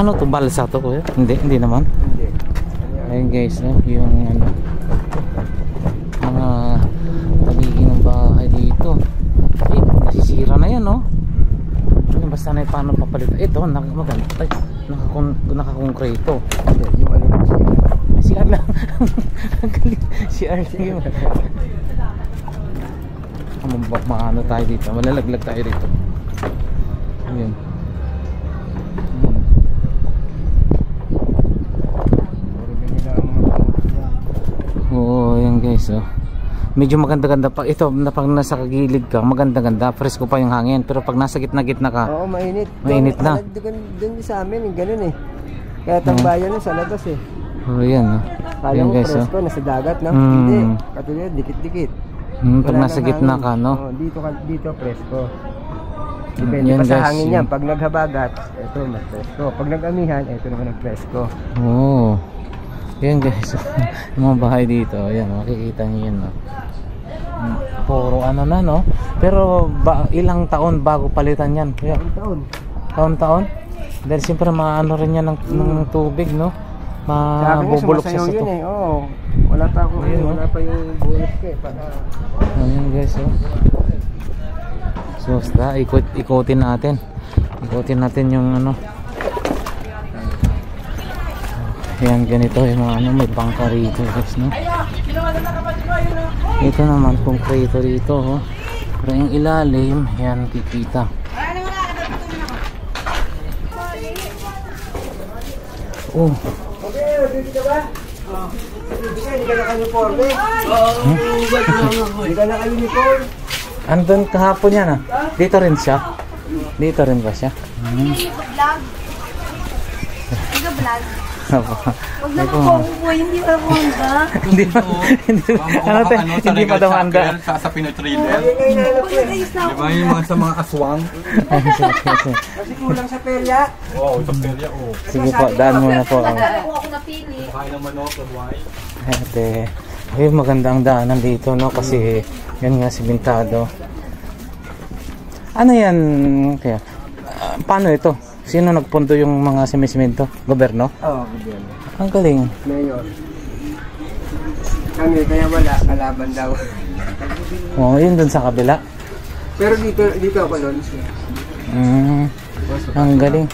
Ano to, balsa to kuya? Hindi naman. Hindi. Ayun guys, yung ano, mga paligid ng bahay dito. Ay, nasisira na yan, no? Basta na paano papalitan. Ito, maganda. Ay, nakakonkrito. Yung ano lang siya. CR lang. CR lang yun. Maano tayo dito. Malalaglag tayo dito. Ayun. Oo, yan guys, oh. Medyo maganda-ganda pa ito na pag nasa kagilid ka, maganda-ganda, presko pa yung hangin. Pero pag nasa gitna-gitna ka, oo, mainit. Mainit na. Doon sa amin, ganun eh. Kaya tambayan na sa labas eh. Oh, yan, oh. Kala Yan mo guys, presko, nasa dagat, no? Mm. Hindi. Katulad, dikit-dikit. Pag nasa gitna ka, no? Oh, dito presko. Depende Yan, pa sa guys, hangin yun. yan. Pag naghabagat, ito mas presko. Pag nag-amihan, ito naman ang presko. Oo. Yan guys, yung mga bahay dito, yan, makikita nyo yun, no? Puro ano na, no? Pero ilang taon bago palitan yan? Yeah. Taon. Taon-taon? Dahil siyempre maano rin yan ng tubig, no? Mabubulok siya sa yun to. eh. Oo. Wala pa ako, wala pa yung bulok ko eh. Ayan guys, oh. So, basta, ikutin natin. Ikutin natin yung ano. Ayan, ganito yung mga ano, may bangka rito guys, no? Ito naman, konkreto rito, oh. Pero yung ilalim, yan, kikita. Oh. Okay, ready ka ba? Hindi ka naka-uniform eh. Hindi ka naka-uniform. Andun kahapon yan, ah. Dito rin siya. Dito rin ba siya? Vlog. Opo. Huwag na po, hindi pa po handa. Hindi pa daw handa. Sa Pinoy Thriller. Pag-ayos na ako. Diba yung mga sa mga aswang? Kasi kulang sa perya. Wow, sa perya, oh. Sige po, daan muna po. Kung ako napili. Kain ng manok, why? Ate, ay maganda ang daanan dito, no? Kasi yan nga simentado. Ano yan? Kaya, paano ito? Sino nagpundo yung mga simento? Gobyerno? Oo, gobyerno. Ang galing. Mayor. Kami, kaya wala, kalaban daw. Oo, yun dun sa kabila. Pero dito ako nun. Ang galing.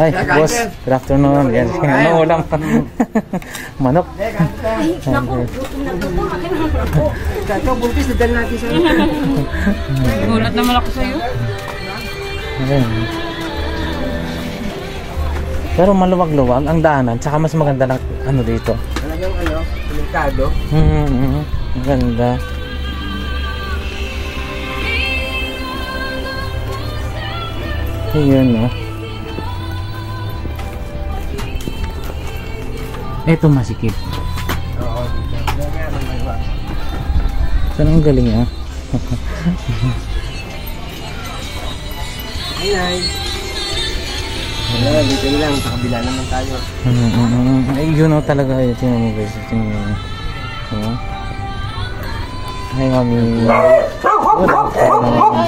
Ay, boss, good afternoon. Yan, ano ulam? Manok. Ay, naku, gutom na gutom. Akin na ako. Ito, buntis, nadal natin sa Gulat naman ako sa'yo. Ayun. Pero maluwag-luwag ang daanan, tsaka mas maganda ng ano dito. Talagang ano, simentado. Ang ganda. Ayun, no? Ito masikip. Oo, dito. Kaya maluwag. Saan ang galing, ah? Ay. Wala, dito lang. Sa kabila naman tayo. Ay, yun o talaga. Tingnan mo guys. Tingnan mo. So, hi, mami. Good afternoon.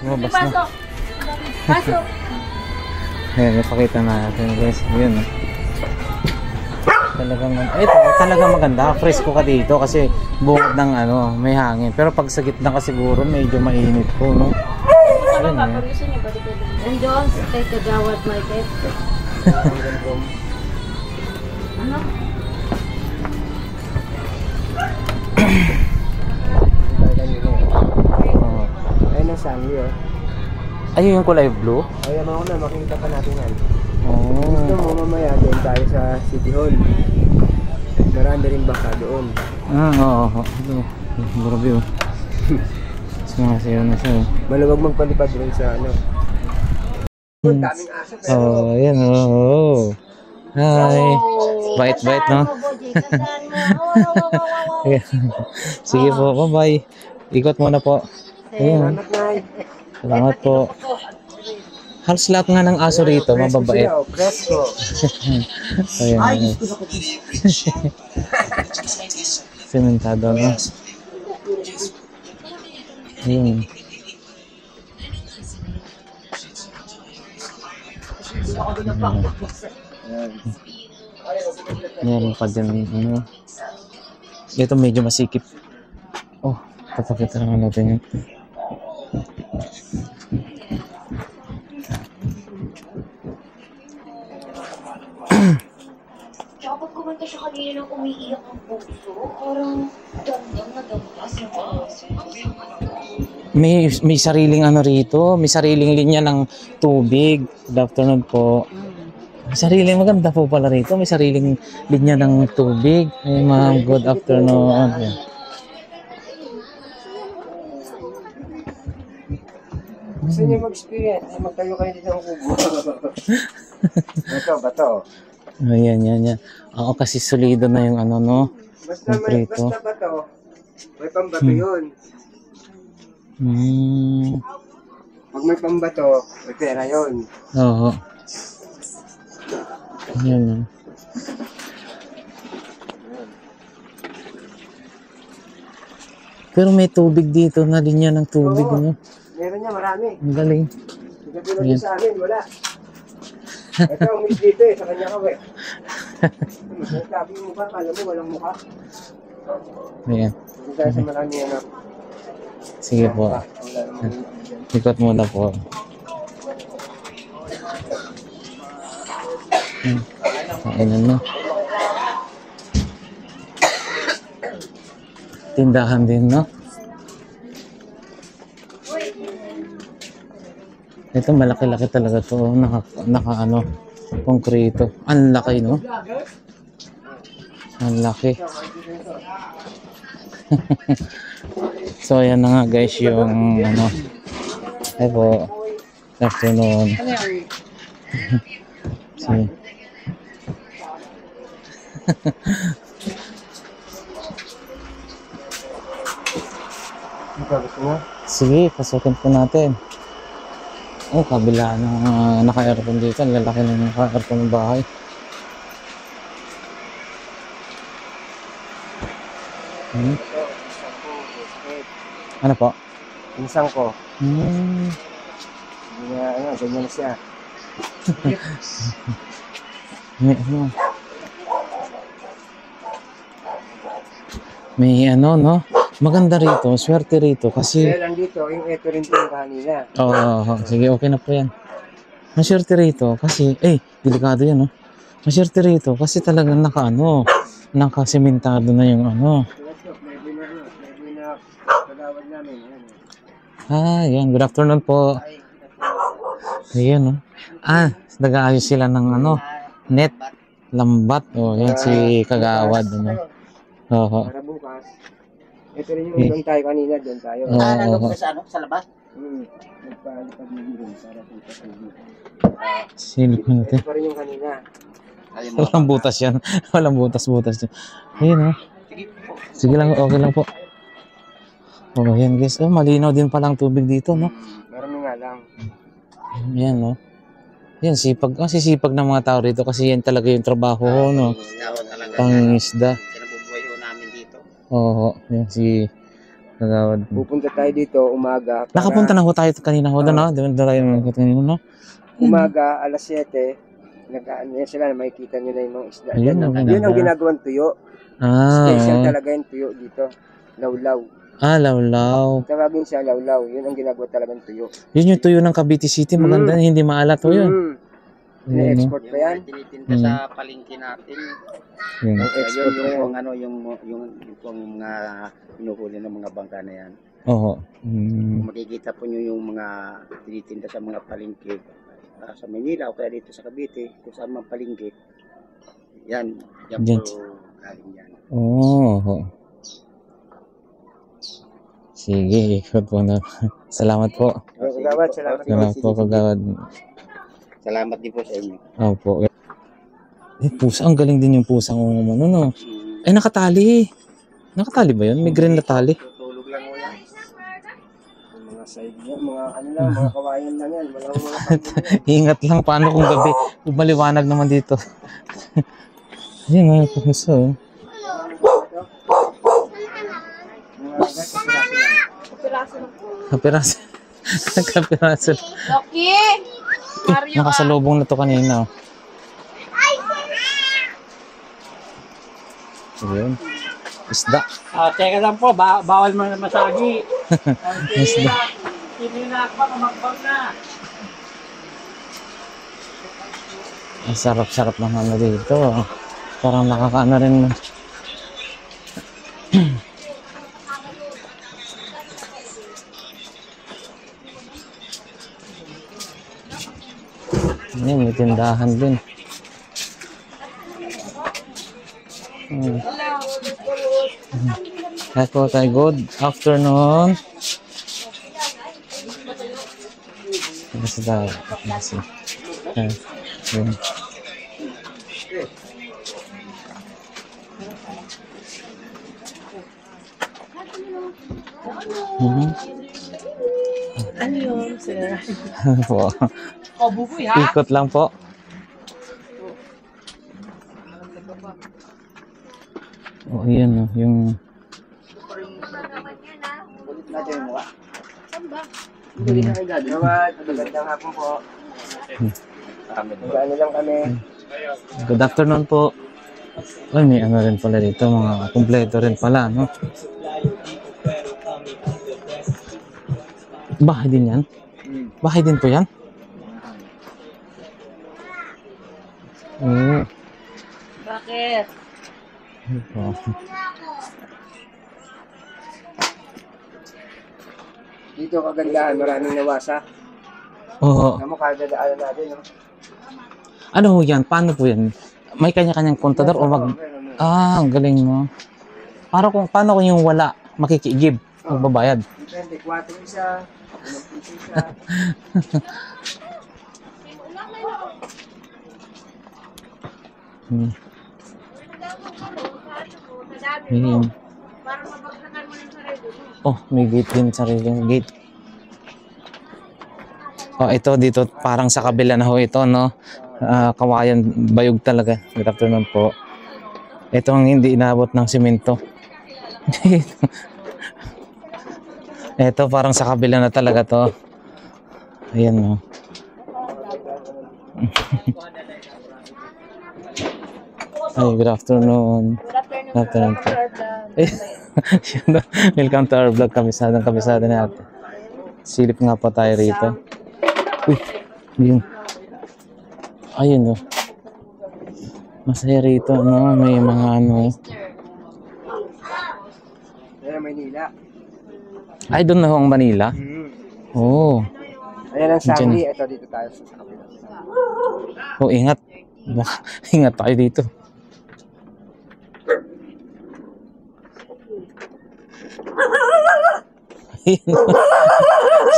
Lumabas na. Pasok. Ayan, ipakita natin guys. Yun. Talagang, ito, talagang maganda. Fresco ka dito kasi bungad ng ano, may hangin. Pero pag sa gitna ka siguro, medyo mainit po, no? Ayun, And doon, take the Jawad Market. Ano? Ayun ang sangli, oh. Ayun yung kulay blue? Ayaw mo na, makikita pa natin yan. Oh. Gusto mo mamaya, doon tayo sa City Hall. Marami rin baka doon. Oo. Grabe, oh. Sumasayaw na siya, oh. Maluwag magpalipad rin sa ano. Daming aso pero... Oh, ayan, oh. Hi. Bait-bait, no? Sige po, bye-bye. Ikot muna po. Ayan. Salamat, Nay. Salamat po. Halos lahat nga ng aso rito, mababait. Presko. Ayan. Sementado, no? Ayan. Meron pa din ano. Ito medyo masikip. Oh, papakita naman natin yun. Tsaka pag kumanta siya kanina nang umiiyak ang puso, parang damdam na damdas na puso. May sariling ano rito, may sariling linya ng tubig. Good afternoon po. May sariling maganda po pala rito, may sariling linya ng tubig. Ay ma'am, good afternoon. Yan. Gusto niyo mag-experience, magtayo kayo dito ng kubo. Bato. Ayan, yan. Oo, kasi solido na yung ano, no? Basta Konkreto. bato. May pambato yun. Pag may pambato, may pera yun. Oo. Yan, no? Pero may tubig dito na linya ng tubig, Oo. ano? Meron niya, marami. Ang galing. Hindi ka pinag sa amin, wala. Ito, umis dito sa kanya ka eh. Sabi yung mukha, kala mo walang mukha. Ayan. Hindi tayo sa marami ano. Sige po. Wala naman. Ikot muna po. Kainan na. Tindahan din, no? Ito malaki-laki talaga to. Naka ano, konkreto. Ang laki, no? Ang laki. So ayan na nga guys yung ano. Ay po. Good afternoon. See. Sige, pasukin po natin. Oh, kabila ng naka-aircon dito. Ang lalaki ng naka-aircon ng bahay. Ano po? Pinsang ko. Hmm. Ganyan siya. May ano, no? Maganda rito, swerte rito kasi... Kaya lang dito, yung ito rin yung kanina. Oo, sige, okay na po yan. Maswerte rito kasi, delikado yan, no? Maswerte rito kasi talagang nakasementado na yung ano. May na kagawad namin. Yan. Good afternoon po. Ayan, no? Nag-aayos sila ng ano, net, lambat. Oh, yan si Kagawad, ano. Oo. Para bukas. Ito rin yung doon tayo kanina, doon tayo. Oo. Sa labas? Nagpalipad mo doon para punta sa dito. Silip mo natin. Ito pa rin yung kanina. Walang butas yan. Walang butas-butas yan. Ayun, no? Sige lang, okay lang po. Oh, yan guys. Malinaw din palang tubig dito, no? Marami nga lang. Yan, no? Yan, sipag. Kasi sipag ng mga tao rito kasi yan talaga yung trabaho ho, no? Pangisda. Sinabubuhay ho namin dito. Oo, yan si Kagawad. Pupunta tayo dito umaga. Nakapunta na ho tayo kanina ho doon, no? Doon tayo mga kanina, no? Umaga, alas 7. Nag-ano sila, makikita nyo na yung mga isda. Ayun, Yun ang ginagawang tuyo. Special talaga yung tuyo dito. Lawlaw. Lawlaw. Tawagin siya lawlaw. Yun ang ginagawa talagang tuyo. Yun yung tuyo ng Cavite City. Maganda, hindi maalat ho yun. Na-export pa yan. Tinitinda sa palengke natin. Yun. Export pa yan. Yung ano, yung mga hinuhuli ng mga bangka na yan. Oo. Makikita po nyo yung mga tinitinda sa mga palengke sa Manila o kaya dito sa Cavite, kung saan mang palengke. Yan po galing yan. Oo. Sige, ikot po na. Salamat po. Kagawad, salamat. Salamat po, Kagawad. Salamat din po sa inyo. Opo. Pusa, ang galing din yung pusang ano, no? Ay, nakatali. Nakatali ba yun? May green na tali. Tutulog lang mo yan. Mga side niya, mga ano lang, mga kawayan lang yan. Walang mga pagkakas. Ingat lang, paano kung gabi? Kung maliwanag naman dito. Ayan, pusa, oh. Kapiraso. Kapiraso. Loki! Mario Nakasalubong na to kanina. Ayun. Isda. Teka lang po, bawal mo na masagi. Isda. Sinilak pa, kumagbag na. Ang sarap-sarap ng ano dito. Parang nakakaano rin. Ayan, may tindahan din. Hello tayo. Good afternoon. Yes, that. Yes. Yun. Ano yun, sir? Po. O, buboy ha? Ikot lang po. Oh, yan oh, yung Natin yung mukha. Salamat, magandang hapon po. Ano lang kami. good afternoon po. Ay, may ano rin pala dito, mga kumpleto rin pala, no? Bahay din yan? Bahay din po yan? Oo. Bakit? Oh. Dito kagandahan, maraming nawasa. Oo. Alam mo, kadadaanan natin, no? Ano ho yan? Paano po yan? May kanya-kanyang kontador o mag... Ah, ang galing mo. Paano kung yung wala, makikigib, magbabayad? Depende, 4 isa, 1 piso isa. Ayun. Oh, may gate din, sariling gate. Oh, ito dito parang sa kabila na ho ito, no? Kawayan, bayog talaga. Good afternoon po. Ito ang hindi inabot ng simento. Ito parang sa kabila na talaga to. Ayan, no? Ay, good afternoon. Good afternoon po. Welcome to our vlog, kabisada ni ate. Silip nga po tayo rito. Uy, yun. Ayun, oh. Masaya rito, no? May mga ano. Ayan ang Maynila. Ay, doon na ho ang Manila? Oo. Ayan ang Sangli. Ito, dito tayo sa kapila. Oh, ingat. Baka, ingat tayo dito.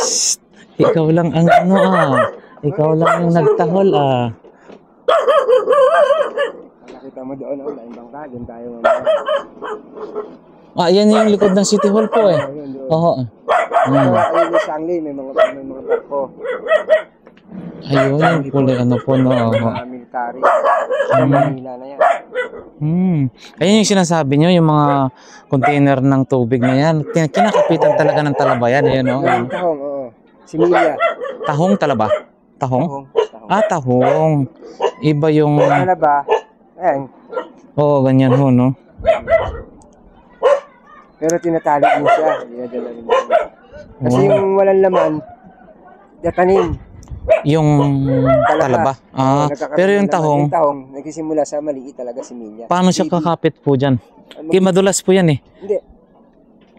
Shh, ikaw lang ang ano ikaw lang yung nagtahol Nakita mo doon, oh, laing bangka, doon tayo mamaya. yan yung likod ng City Hall po eh. Ayun, doon. Oo. Ayun yung Sangli, may mga barko. Ayun, yung kulay ano po, no? Mga military. Manila na yan. Ayun yung sinasabi nyo, yung mga container ng tubig na yan. Kinakapitan talaga ng talabayan, ayun, no? Yung tahong, oo. Similya. Tahong talaba? Tahong? Tahong. Ah, tahong. Iba yung... Ano ba? Ayan. Oo, ganyan ho, no? Pero tinatali din siya. Dinadala rin siya. Kasi yung walang laman, datanim. Yung talaba. Ah, pero yung tahong, Yung tahong, nagsisimula sa maliit talaga similya. paano siya kakapit po dyan? Kaya madulas po yan eh. Hindi.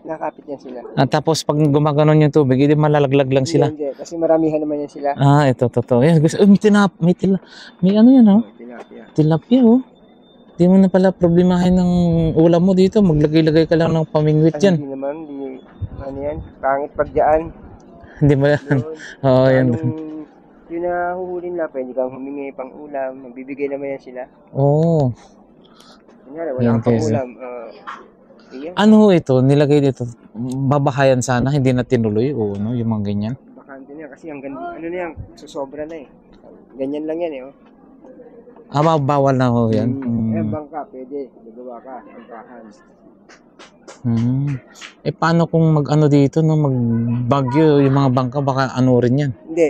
Nakapit yan sila. Tapos pag gumaganon yung tubig, hindi malalaglag lang sila. Hindi, kasi maramihan naman yan sila. Ah, ito, totoo. Yan, gusto, may ano yan, oh. Tilapia. Tilapia, oh. Di mo na pala problemahin ng ulam mo dito. Maglagay-lagay ka lang ng pamingwit Ay, yan. hindi naman, ano yan, pangit pag dyan. Hindi ba yan? Oo, yan. Yung nahuhulin lang, pwede kang humingi pang ulam, magbibigay naman yan sila. Oo. Kunyari, Yan, wala kang pang guys. ulam. Sige, Ano ho ito? Nilagay dito. Babahayan sana, hindi na tinuloy. Oo, no? Yung mga ganyan. bakante na yan, kasi ang ganda, ano na yan, susobra na eh. Ganyan lang yan eh, oh. Ah, bawal na ho yan. Eh, bangka, pwede, gagawa ka, bangkahan. Eh, paano kung mag-ano dito, no? Magbagyo, yung mga bangka, baka ano rin yan? Hindi.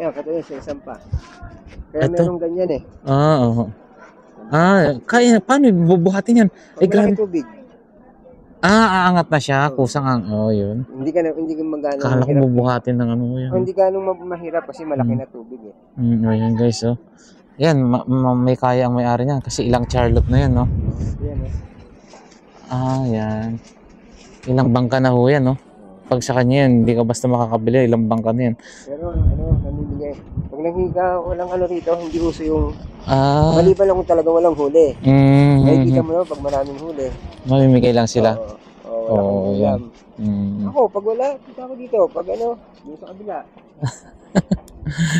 Yan, katulad sa isang pa. Kaya Ito? merong ganyan eh. Ah, oo. Kaya, paano bubuhatin yan? Eh, Pag malaki grabe. tubig. Aangat na siya, kusang yun. Hindi ka magana Kala ko bubuhatin ng ano yun. Hindi ka mahirap kasi malaki na tubig eh. Ayan guys, oh. Yan, may kaya ang may-ari niyan kasi ilang Charlotte na yan, no? Yan eh. Yan. Ilang bangka na ho yan, no? Pag sa kanya yan, hindi ka basta makakabili, ilang bangka na yan. Pero namimigay. Pag nanghiga, walang rito, hindi uso yung... Maliban lang kung talaga walang huli. Nakikita mo naman pag maraming huli. Mamimigay lang sila. Oo, yan. Ako, pag wala, kita ko dito. Pag dito sa kabila.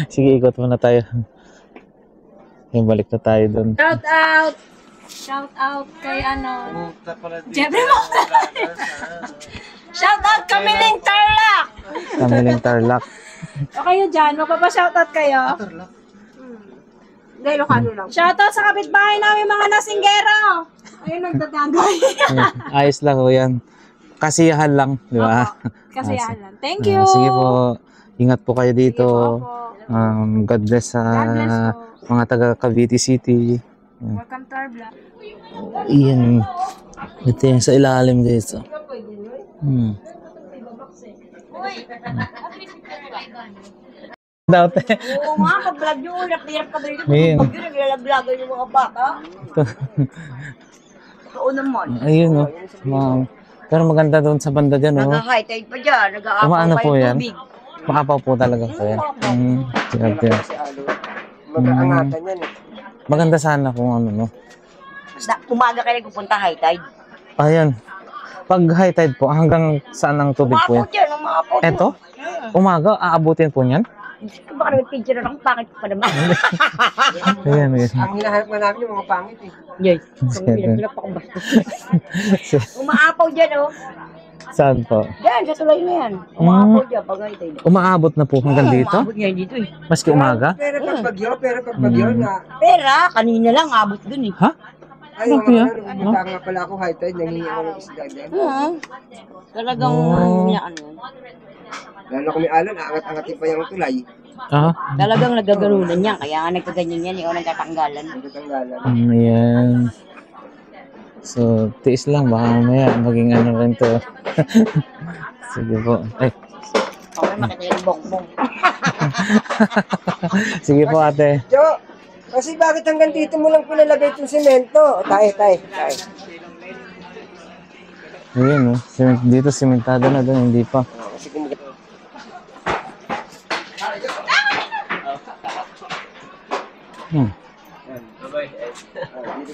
Sige, ikot muna tayo. Yung balik na tayo doon. Shout out! Shout out kay Jeffrey mo! Shout out Kamiling Tarlac! Kamiling Tarlac. O kayo dyan, magpapa-shout out kayo? Hindi, Ilocano lang. Shout out sa kapitbahay namin mga nasinggero! Ayun, nagtatagay. Ayos lang ho yan. Kasiyahan lang, di ba? Kasiyahan lang. Thank you! Sige po. Ingat po kayo dito. God bless sa mga taga Cavite City. Welcome to our vlog. Iyan. Ito yung sa ilalim guys. Dati. Oo nga, pag-vlog nyo, hirap ka ba dito? Ayun. Pag yun, naglalablagan yung mga bata. Oo naman. Ayun o. Pero maganda doon sa banda dyan o. Nag-high tide pa dyan, nag-aapaw Umaano pa po yung yan? tubig. Maapaw po talaga po yan. Kasi alo. Mag-aangatan yan eh. Maganda sana kung ano no. Basta umaga kayo pupunta high tide. Ayan. Pag high tide po, hanggang saan ang tubig po yan? Umaapaw dyan, umaapaw dyan. Eto? Umaga, aabutin po niyan? Baka nag-picture na lang, pangit pa naman. Ayan, ayan. Ang hinahanap nga namin yung mga pangit eh. Yes. Pinag-pilap ako basta. Umaapaw dyan, oh. Saan po? Diyan, sa tulay na yan. Umaapaw dyan, pag high tide. Umaabot na po hanggang dito? Umabot ngayon dito eh. Maski umaga? Pero pag bagyo na. Pera, kanina lang, abot dun eh. Ha? Ay, yung mga pumunta nga pala ako high tide, nangingi ako ng isda dyan. Talagang, ano. Lalo kung may alon, aangat-angatin pa yung tulay. Talagang nagaganunan niya, kaya nga nagkaganyan yan, ikaw nagtatanggalan. Nagtatanggalan. Ayan. So, tiis lang. Baka mamaya maging ano rin to. Sige po. Ay. Okay, makita yung bongbong. Sige po ate. Jo, kasi bakit hanggang dito mo lang pinalagay itong semento? Tayo. Ayan o. Dito simentado na doon. Hindi pa. Kasi kung dito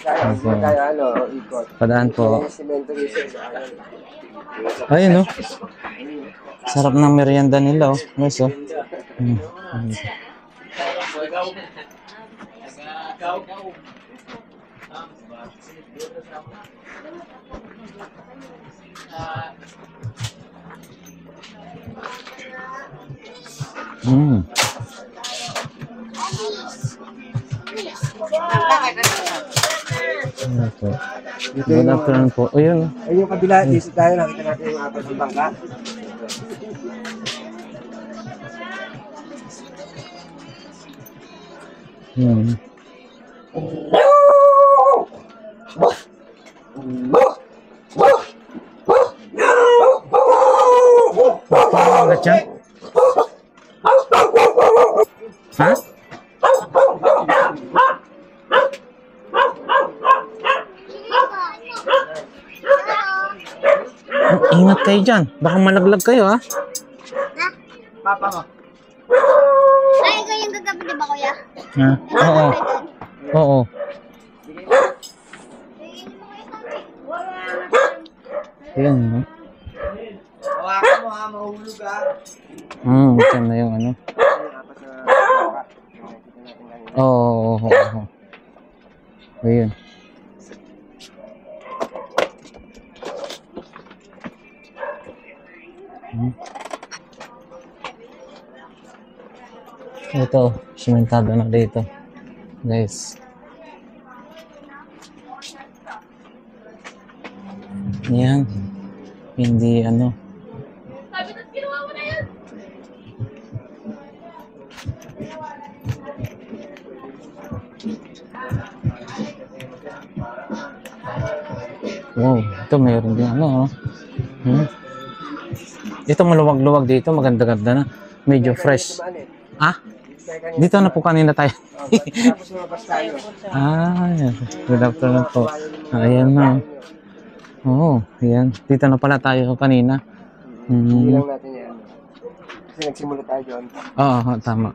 tayo, ikot. Padaan po. Semento research. Ayun o. Sarap ng merienda nila o. Guys o. Good afternoon po. O yun. Ay, yung kabila, dito tayo, nakita natin yung apat ng bangka. Bakit yan? Ha? Ingat kayo dyan. Baka malaglag kayo ha. Papa mo. Ay, ikaw yung gagabi, di ba, kuya? Ha? Oo. Oo. Yan no? Hawakan mo ha, mahulog ha. Dyan na yung ano. Oo. Ayun. Ito, simentado na dito. Guys. Yan. Hindi ano. Sabi na, ginawa mo na yan. Wow, ito mayroon din ano. Ito maluwag-luwag dito, maganda-ganda na. Medyo fresh. Ah? Dito na po kanina tayo. Tapos lumabas tayo. Yan. Good afternoon po. Ayan na. Oo, ayan. Dito na pala tayo kanina. Hindi lang natin yan. Kasi nagsimula tayo doon. Oo, tama.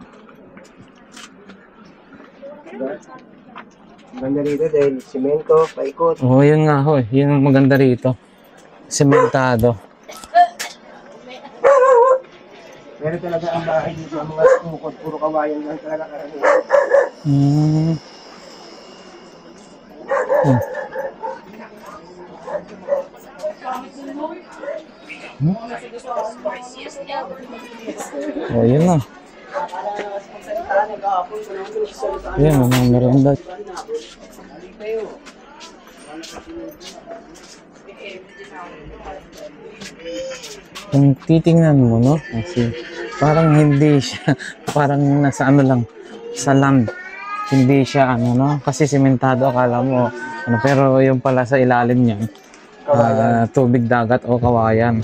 Maganda rito dahil simento, paikot. Oo, yun nga ho. Yun ang maganda rito. Sementado. Pero talaga ang bahay dito, ang mga sumukot, puro kawayan lang talaga karamihan. Oh, yun na. Yan, mga merenda. Kung titingnan mo, no? Kasi parang hindi siya, parang nasa ano lang, sa land. Hindi siya ano, no? Kasi sementado, akala mo, ano, pero yung pala sa ilalim niyan, tubig dagat o kawayan.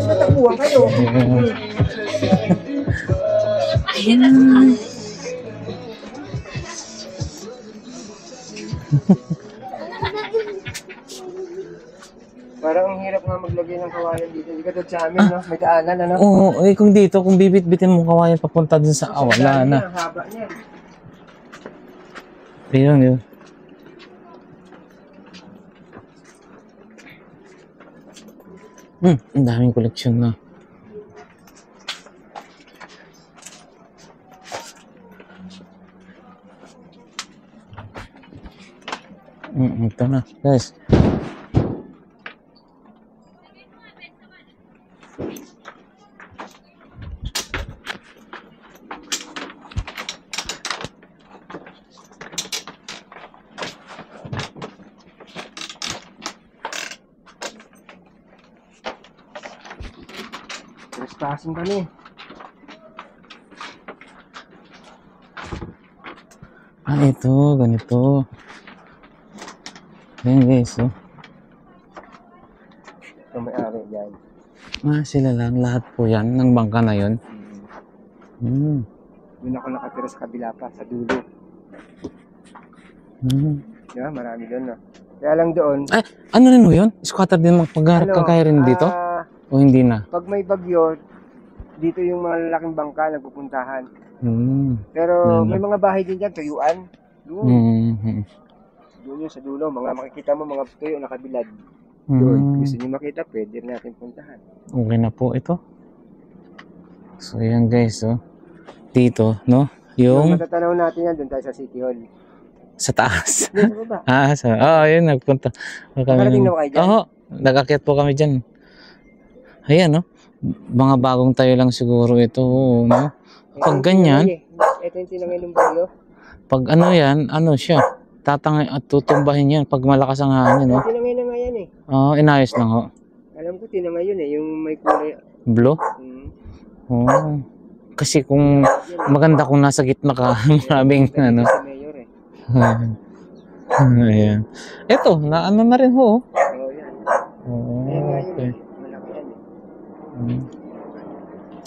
Natapuan kayo. Parang ang hirap nga maglagay ng kawayan dito. Hindi ka sa amin, no? May daanan, ano? Oo, kung dito, kung bibit-bitin mo kawayan papunta dun sa wala na. Ang haba niya. Ayun, yun. Ang daming koleksyon na. Ito na, guys. Trespassing kami. Ito, ganito. Ayan guys, oh. Ito may-ari dyan. Sila lang, lahat po yan, ng bangka na yun. Doon ako nakatira sa kabila pa, sa dulo. Diba, marami doon, no? Kaya lang doon. Ano rin mo yun? Squatter din kagaya rin dito? O hindi na? Pag may bagyo, dito yung mga lalaking bangka nagpupuntahan. Pero may mga bahay din dyan, tuyuan. Doon. Doon yun sa dulo, mga makikita mo mga tuyo nakabilad. Doon, gusto niyo makita, pwede natin puntahan. Okay na po ito. So yan guys, oh. Dito, no? Yung matatanaw natin yan, doon tayo sa City Hall. Sa taas. Doon sa baba. Yun, nagpunta. Nakarating na ba kayo dyan? Oo, nag-akyat po kami dyan. Ayan, no? Mga bagong tayo lang siguro ito, no? Pag ganyan, ito yung tinangay ng bagyo. pag ano yan, ano siya, tatangay at tutumbahin yan pag malakas ang hangin, no? Tinangay na nga yan eh. Inayos lang, ho. Alam ko tinangay yun eh, yung may kulay. Blue? Kasi kung maganda kung nasa gitna ka, maraming ano. Sa mayor eh. Ayan. Ito, na ano na rin ho. yan. Okay. Malaki yan eh.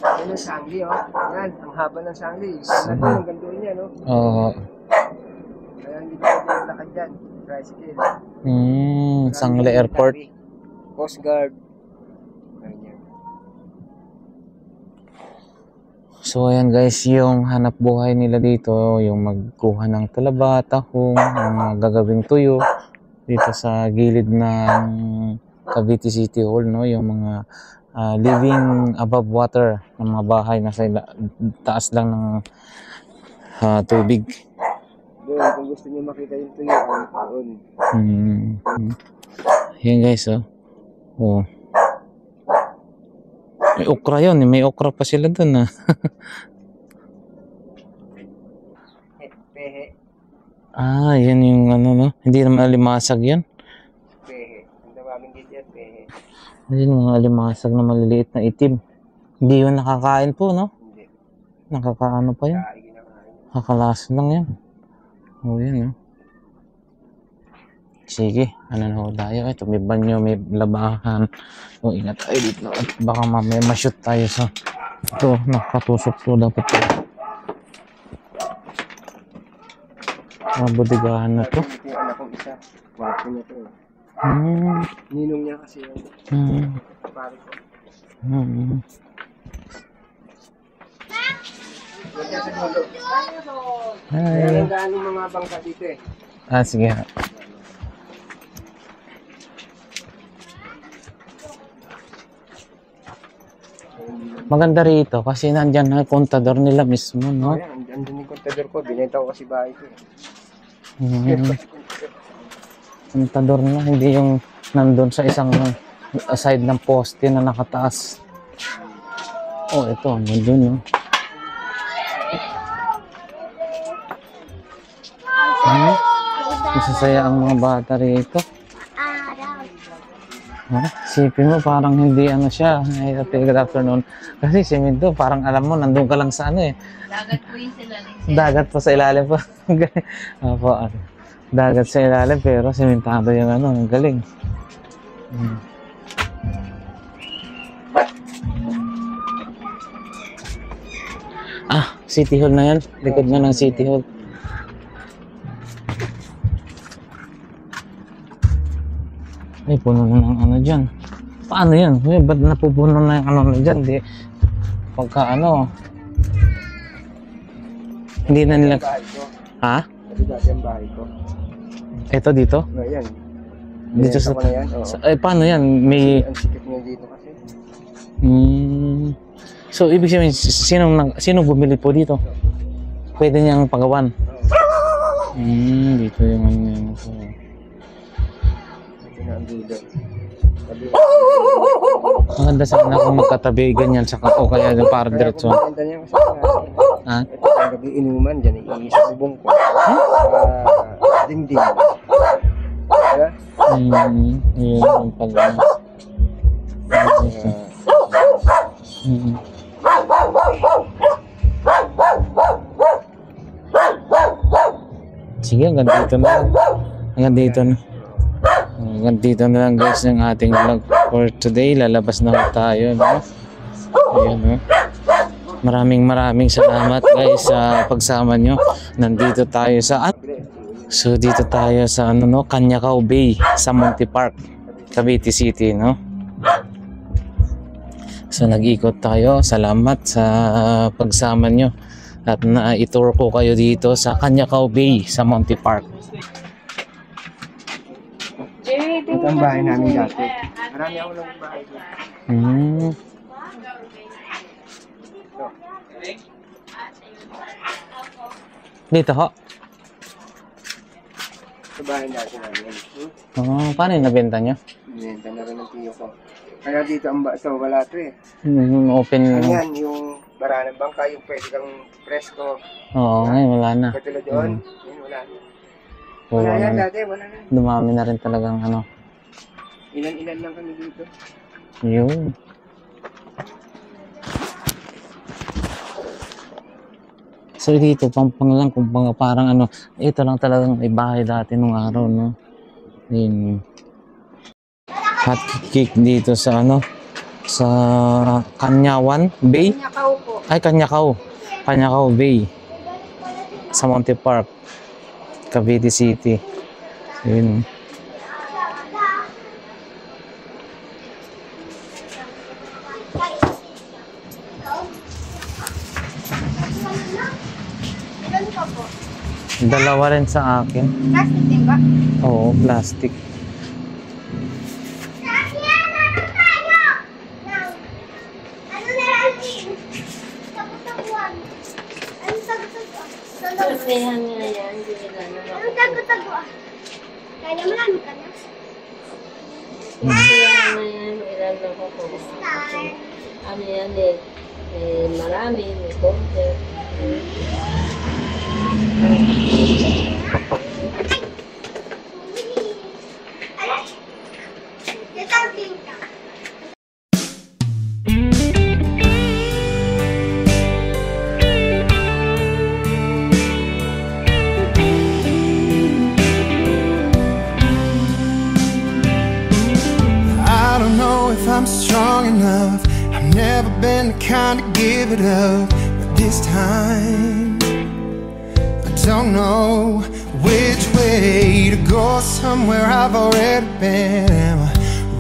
Yan ang sangli, oh. Yan, ang haba ng sangli. Sana doon, hanggang doon yan, no? Kaya hindi ko lakad dyan. Tricycle. Sangli Airport. Coast Guard. Ganyan. So ayan guys, yung hanap buhay nila dito, yung magkuha ng talaba, tahong, mga gagawing tuyo dito sa gilid ng Cavite City Hall, no? Yung mga living above water ng mga bahay nasa taas lang ng tubig. Doon, kung gusto niyo makita yung tuyo, doon. Ayan guys, oh. May okra yun, may okra pa sila dun, Pehe. Yan yung ano, no? Hindi naman alimasag yan. Pehe. Ang damaming dito yan, pehe. Hindi mga alimasag na maliliit na itim. Hindi yun nakakain po, no? Hindi. Nakakaano pa yun? Kakalaso lang yan. Yan, no? Sige, ano na ho tayo. Ito, may banyo, may labahan. O, ingat tayo dito. At baka mamaya ma-shoot tayo sa... Ito, nakatusok to. Dapat to. Budigahan na to. Ito yung anak kong isa. Wapo niya to. Ninong niya kasi yung pare ko. Diyan sa dulo. Hi. Ang gaano mga bangka dito eh. Sige. Maganda rito kasi nandyan na yung kontador nila mismo, no? Ayan, andun yung kontador ko. Binenta ko kasi bahay ko eh. Kontador na, hindi yung nandun sa isang side ng poste na nakataas. Oh, ito, nandun, no? Masasaya ang mga bata rito. Sipin mo parang hindi ano siya. Good afternoon. Kasi semento parang alam mo nandun ka lang sa ano eh. Dagat po yung silalim. Dagat pa sa ilalim pa. Opo, dagat sa ilalim pero sementado yung ano. Ang galing. City Hall na yan. Likod na ng City Hall. Ay, puno na ng ano dyan. Paano yan? Uy, ba't napupuno na yung ano na dyan? Di, pagka ano, hindi na nila... Bahay ko. Ha? Ito dati ang bahay ko. Ito dito? No, yan. Dito Binenta sa... ko na yan. Oo. paano yan? May... Ang sikip niya dito kasi. So, ibig sabihin, sinong bumili po dito? Pwede niyang pagawan? Dito yung ano yun. Ang dulo. Maganda sana kung magkatabi ganyan sa o kaya yung para diretso. Maganda niya kasi Ha? ito ang gabi inuman dyan. Iisa bubong ko. Dingding. Diba? Yun yung pala. Sige, hanggang dito na lang. Hanggang dito na lang guys ng ating vlog for today. Lalabas na tayo, no? Ayan, no? Maraming salamat guys sa pagsama nyo. Nandito tayo sa dito tayo sa ano, no? Canyacao Bay sa Monte Park, Cavite City, no? So nag-ikot tayo. Salamat sa pagsama nyo at na-tour ko kayo dito sa Canyacao Bay sa Monte Park. Ito ang bahay namin dati. Marami ako ng bahay dito. Dito ho? Sa bahay natin namin. Paano yung nabenta nyo? Binenta na rin ng tiyo ko. Kaya dito ang wala to eh. Open. Ayan, yung bara ng bangka, yung pwede kang presko. Oo, ngayon wala na. Katulad doon, yun wala na. Oo, Wala yan ano, dati, wala na. dumami na rin talagang ano. Ilan-ilan lang kami dito. Yun. So dito, pampang lang, kung parang ano, ito lang talagang may bahay dati nung araw, no? Yun. Hot cake dito sa ano, sa Canyawan Bay? Canyacao po. Ay, Canyacao Bay. Sa Monte Park, Cavite City. Yun. Dalawa rin sa akin. Plastic din ba? Oo, plastic. Sasayahan nila yan. Hindi nila naman. Kaya marami ka na. Sasayahan na yan. Ilan na ko po. Ano yan eh. Marami. May concert. strong enough. I've never been the kind to give it up, but this time I don't know which way to go. Somewhere I've already been. Am I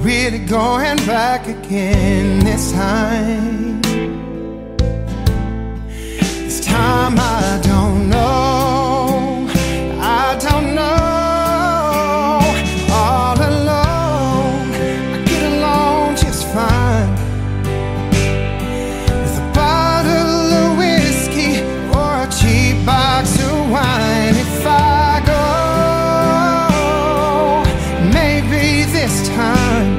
really going back again this time? This time I don't know. I don't know. All alone, I get along just fine with a bottle of whiskey or a cheap box of wine. If I go, maybe this time